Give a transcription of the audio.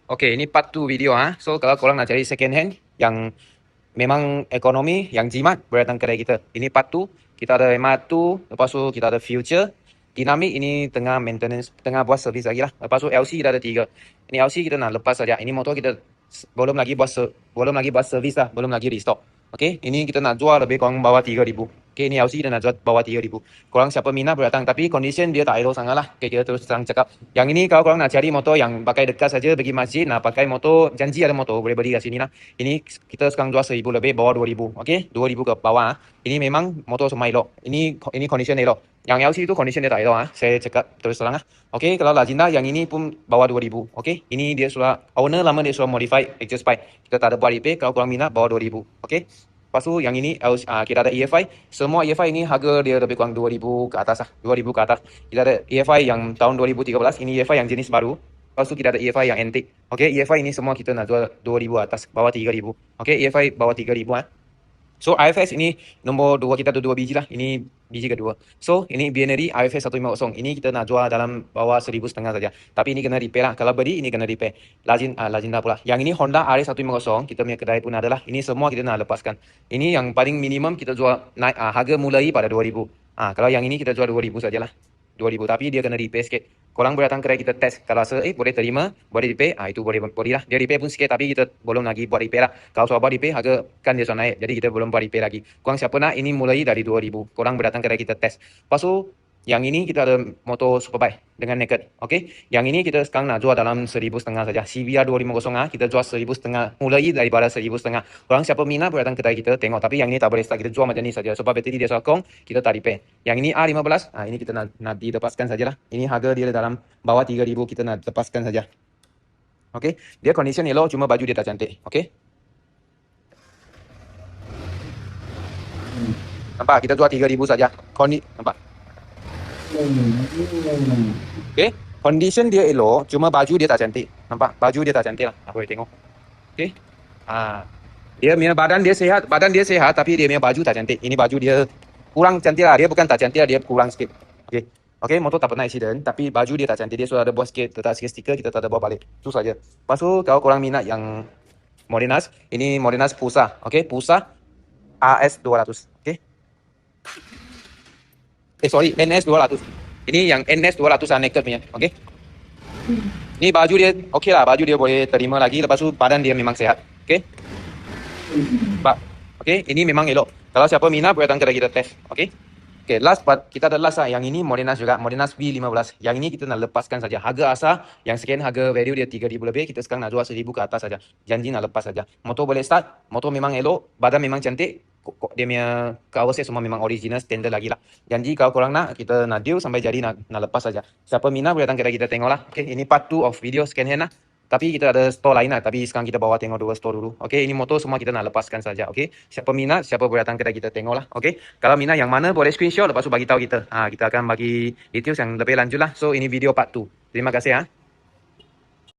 Okay, ini part 2 video ha. So kalau korang nak cari second hand yang memang ekonomi, yang jimat, boleh datang kedai kita. Ini part 2. Kita ada M1, lepas tu kita ada Future. Dynamic ini tengah maintenance, tengah buat servis lagi lah. Lepas tu LC kita ada 3. Ini LC kita nak lepas saja. Ini motor kita belum lagi buat servis lah, belum lagi restock. Okay, ini kita nak jual lebih kurang bawah 3,000. Okay, ini LC kita nak jual bawah 3,000. Korang siapa minat boleh datang, tapi condition dia tak elok sangat lah. Okay, kita terus terang cakap. Yang ini kalau korang nak cari motor yang pakai dekat saja pergi masjid, nak pakai motor, janji ada motor, boleh beli kat sini lah. Ini kita sekarang jual 1,000 lebih, bawah 2,000. Okay, 2,000 ke bawah. Ini memang motor semua elok. Ini condition elok. Yang LC itu condition dia tak elok. Saya cakap terus terang. Okay, kalau Lazinda yang ini pun bawah 2,000. Okay, ini dia sudah, owner lama dia sudah modify exhaust pipe. Kita tak ada buat repair, kalau korang minat bawah 2,000. Okay. Lepas tu yang ini kita ada EFI. Semua EFI ini harga dia lebih kurang 2,000 ke atas lah. 2,000 ke atas. Kita ada EFI yang tahun 2013. Ini EFI yang jenis baru. Lepas tu kita ada EFI yang antik. Okay, EFI ini semua kita nak jual 2,000 atas. Bawah 3,000. Okay, EFI bawah 3,000 So IFS ini nombor 2 kita ada 2 biji lah. Ini biji kedua. So ini binary IFS 150. Ini kita nak jual dalam bawah 1,500 saja. Tapi ini kena repair lah. Kalau beli ini kena repair. Lazinda pula. Yang ini Honda RS 150. Kita punya kedai pun ada lah. Ini semua kita nak lepaskan. Ini yang paling minimum kita jual naik harga mulai pada 2,000. Kalau yang ini kita jual 2,000 sajalah. 2,000 tapi dia kena repair sikit. Korang boleh datang kedai kita test. Kalau rasa boleh terima, boleh repair, itu boleh lah. Dia repair pun sikit tapi kita belum lagi buat repair lah. Kalau soal buat repair, harga kan dia sudah naik. Jadi kita belum buat repair lagi. Korang siapa nak, ini mulai dari 2,000. Korang boleh datang kedai kita test. Lepas tu, yang ini kita ada motor Superbike dengan naked. Okay. Yang ini kita sekarang nak jual dalam 1,500 saja. CBR 250 kita jual 1,500. Mulai daripada 1,500. Korang siapa minat boleh datang kedai kita tengok. Tapi yang ini tak boleh start. Kita jual macam ni saja. Sebab bateri dia sokong, kita tak repair. Yang ini A15. Ini kita nak dilepaskan sajalah. Ini harga dia dalam bawah 3,000. Kita nak lepaskan saja. Okay. Dia condition yellow, cuma baju dia tak cantik. Okay. Nampak? Kita jual 3,000 saja. Nampak? Okay. Condition dia elok, cuma baju dia tak cantik. Nampak? Baju dia tak cantik lah. Aku boleh tengok. Okay. Dia punya badan dia sehat, tapi dia punya baju tak cantik. Ini baju dia kurang cantik lah. Dia bukan tak cantik lah, dia kurang sikit. Okay. Okay, motor tak pernah accident, tapi baju dia tak cantik. Dia sudah ada buat sikit, letak sikit stiker, kita tak ada buat balik. Itu saja. Lepas tu, kalau korang minat yang Morenas, ini Morenas Pusa. Okay, Pusa AS 200. Okay. NS 200. Ini yang NS 200 naked punya. Okay. Ini baju dia, okay lah. Baju dia boleh terima lagi. Lepas tu, badan dia memang sehat. Okay. Okay, ini memang elok. Kalau siapa minat, boleh datang kedai kita test. Okay. Okay, last part, kita ada last lah. Yang ini Morenas juga, Morenas V15. Yang ini kita nak lepaskan saja. Harga asal, yang sekian harga value dia 3,000 lebih. Kita sekarang nak jual 1,000 ke atas saja. Janji nak lepas saja. Motor boleh start, motor memang elok, badan memang cantik. Dia punya cover set semua memang original, standard lagi lah. Janji kalau korang nak, kita nak deal sampai jadi nak lepas saja. Siapa minat, boleh datang kedai kita tengok lah. Okay, ini part 2 of video second hand lah. Tapi kita ada store lain lah. Tapi sekarang kita bawa tengok 2 store dulu. Okay, ini motor semua kita nak lepaskan saja. Okay, siapa minat, siapa boleh datang kedai kita tengok lah. Okay, kalau minat yang mana boleh screenshot, lepas tu bagi tahu kita. Kita akan bagi details yang lebih lanjut lah. So, ini video part 2. Terima kasih.